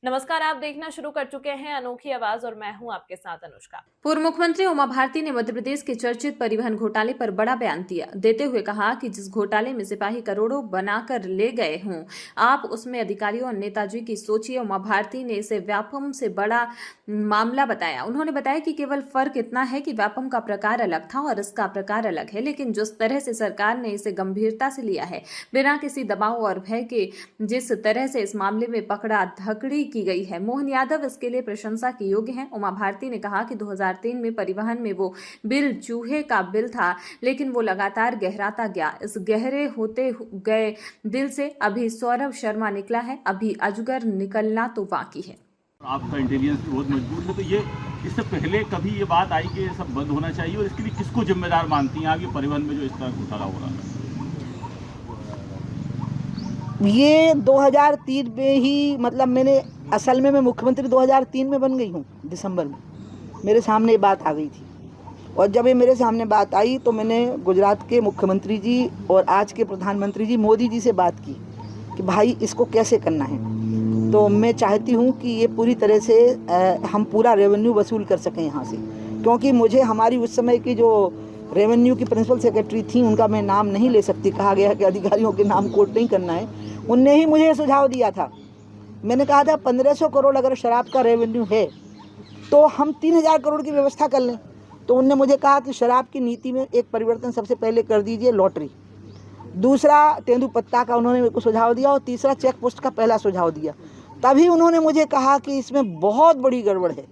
नमस्कार, आप देखना शुरू कर चुके हैं अनोखी आवाज और मैं हूं आपके साथ अनुष्का। पूर्व मुख्यमंत्री उमा भारती ने मध्य प्रदेश के चर्चित परिवहन घोटाले पर बड़ा बयान देते हुए कहा कि जिस घोटाले में सिपाही करोड़ों बनाकर ले गए हों, आप उसमें अधिकारियों और नेताजी की सोचिए। उमा भारती ने इसे व्यापम से बड़ा मामला बताया। उन्होंने बताया कि केवल फर्क इतना है कि व्यापम का प्रकार अलग था और इसका प्रकार अलग है, लेकिन जिस तरह से सरकार ने इसे गंभीरता से लिया है, बिना किसी दबाव और भय के जिस तरह से इस मामले में पकड़ा धकड़ी की गई है, मोहन यादव इसके लिए प्रशंसा के योग्य हैं। उमा भारती ने कहा कि 2003 में परिवहन में वो बिल चूहे का बिल था, लेकिन वो लगातार गहराता गया। इस गहरे होते गए दिल से अभी सौरभ शर्मा निकला है, अभी अजगर निकलना तो बाकी है। आपका इंटेलिजेंस बहुत मजबूत है, तो ये इससे पहले कभी ये बात आई कि ये सब बंद होना चाहिए, और इसके लिए किसको जिम्मेदार मानती हैं आगे परिवहन में जो इस तरह घोटाला हो रहा है? ये 2003 में ही, मतलब मैं मुख्यमंत्री 2003 में बन गई हूँ, दिसंबर में मेरे सामने ये बात आ गई थी। और जब ये मेरे सामने बात आई तो मैंने गुजरात के मुख्यमंत्री जी और आज के प्रधानमंत्री जी मोदी जी से बात की कि भाई इसको कैसे करना है। तो मैं चाहती हूँ कि ये पूरी तरह से हम पूरा रेवेन्यू वसूल कर सकें यहाँ से, क्योंकि मुझे हमारी उस समय की जो रेवेन्यू की प्रिंसिपल सेक्रेटरी थी, उनका मैं नाम नहीं ले सकती, कहा गया कि अधिकारियों के नाम कोट नहीं करना है, उनने ही मुझे सुझाव दिया था। मैंने कहा था 1500 करोड़ अगर शराब का रेवेन्यू है तो हम 3000 करोड़ की व्यवस्था कर लें। तो उनने मुझे कहा कि शराब की नीति में एक परिवर्तन सबसे पहले कर दीजिए, लॉटरी। दूसरा तेंदुपत्ता का उन्होंने मेरे को सुझाव दिया, और तीसरा चेक पोस्ट का पहला सुझाव दिया। तभी उन्होंने मुझे कहा कि इसमें बहुत बड़ी गड़बड़ है,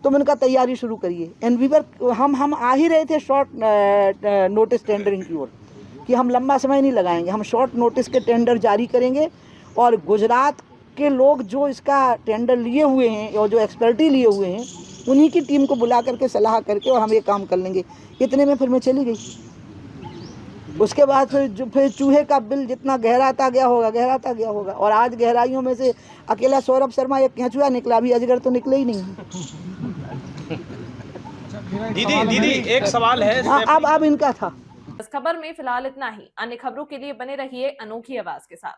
तो मैंने कहा तैयारी शुरू करिए। एंड वी वर हम आ ही रहे थे शॉर्ट नोटिस टेंडरिंग की ओर, कि हम लंबा समय नहीं लगाएंगे, हम शॉर्ट नोटिस के टेंडर जारी करेंगे, और गुजरात के लोग जो इसका टेंडर लिए हुए हैं और जो एक्सपर्टी लिए हुए हैं, उन्हीं की टीम को बुला करके सलाह करके और हम ये काम कर लेंगे। इतने में फिर मैं चली गई। उसके बाद फिर चूहे का बिल जितना गहराता गया होगा, और आज गहराइयों में से अकेला सौरभ शर्मा एक केंचुआ निकला, अभी अजगर तो निकले ही नहीं। दीदी एक सवाल है। अब इनका था। इस खबर में फिलहाल इतना ही। अन्य खबरों के लिए बने रहिए अनोखी आवाज के साथ।